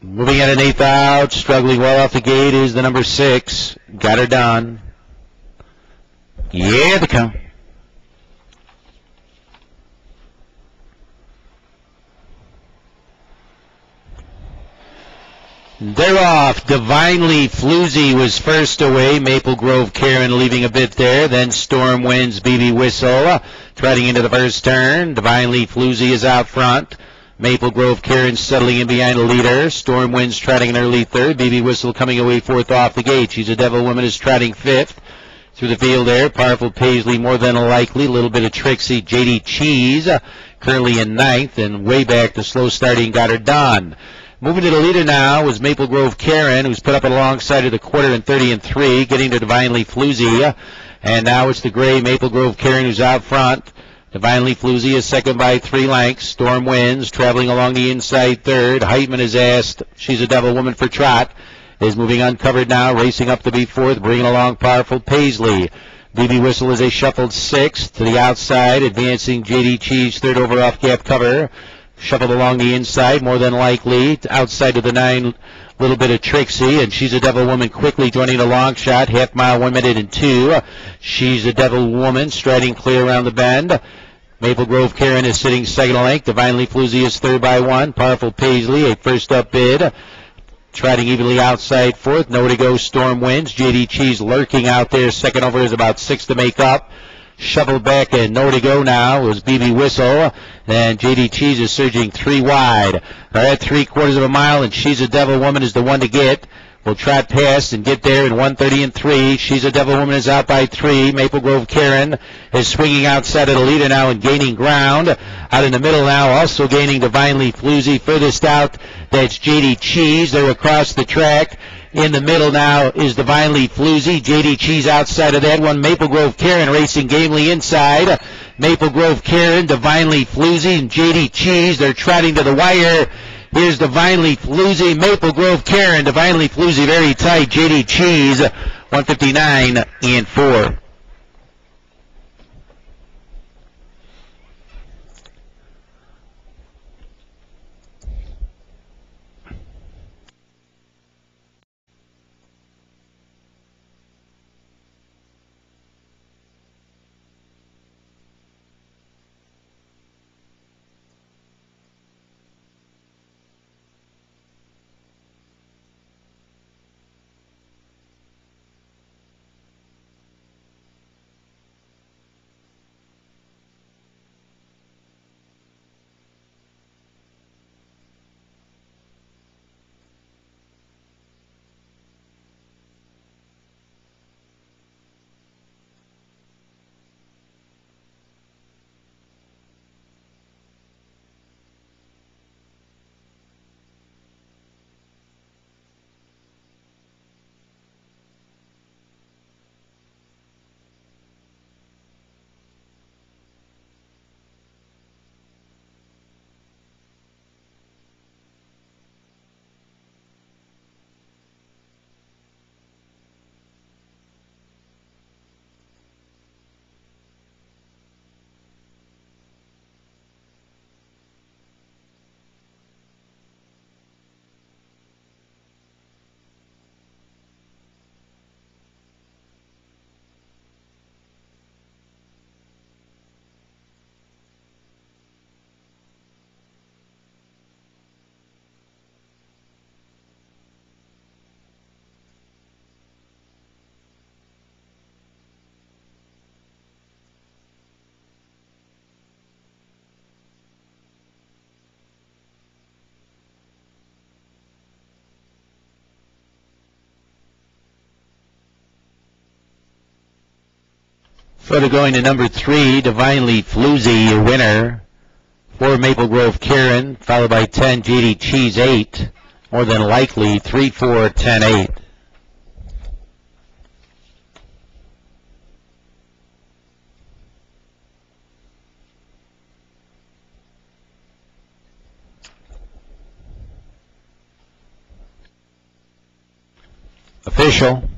Moving at an eighth out, struggling well off the gate is the number 6. Got her done. Yeah, the count. They're off. Divinely Floozy was first away. Maple Grove Karen leaving a bit there. Then Storm Winds BB Whistle treading into the first turn. Divinely Floozy is out front. Maple Grove Karen settling in behind the leader. Storm Winds trotting in early third. BB Whistle coming away fourth off the gate. She's a Devil Woman is trotting fifth. Through the field there, Powerful Paisley more than likely. A little bit of Trixie JD Cheese currently in ninth. And way back the slow starting got her done. Moving to the leader now was Maple Grove Karen, who's put up alongside of the quarter and 30 and 3, getting to Divinely Floozy. And now it's the gray Maple Grove Karen who's out front. Divinely Floozy is second by 3 lengths. Storm Winds traveling along the inside third. Heitman is asked. She's a Devil Woman for trot. Is moving uncovered now, racing up to be fourth, bringing along Powerful Paisley. BB Whistle is a shuffled sixth to the outside, advancing JD Cheese third over off gap cover. Shuffled along the inside, more than likely. Outside of the 9, little bit of Trixie, and She's a Devil Woman quickly joining a long shot. Half mile, 1 minute and 2. She's a Devil Woman striding clear around the bend. Maple Grove Karen is sitting second length. Divinely Floozy is third by 1. Powerful Paisley, a first up bid. Trotting evenly outside fourth. Nowhere to go, Storm Winds. JD Cheese lurking out there. Second over is about 6 to make up. Shoveled back and nowhere to go now was BB Whistle. And JD Cheese is surging 3 wide. They're at 3/4 of a mile, and She's a Devil Woman is the one to get. Will trot past and get there in 1:30 and 3. She's a Devil Woman is out by 3. Maple Grove Karen is swinging outside of the leader now and gaining ground. Out in the middle now, also gaining Divinely Floozy. Furthest out, that's JD Cheese. They're across the track. In the middle now is Divinely Floozy. JD Cheese outside of that one. Maple Grove Karen racing gamely inside. Maple Grove Karen, Divinely Floozy, and JD Cheese. They're trotting to the wire. Here's Divinely Floozy, Maple Grove Karen. Divinely Floozy very tight. JD Cheese, 159 and 4. Further going to number 3, Divinely Floozy, your winner. 4, Maple Grove Karen, followed by 10, JD Cheese 8. More than likely, 3, 4, 10, 8. Official.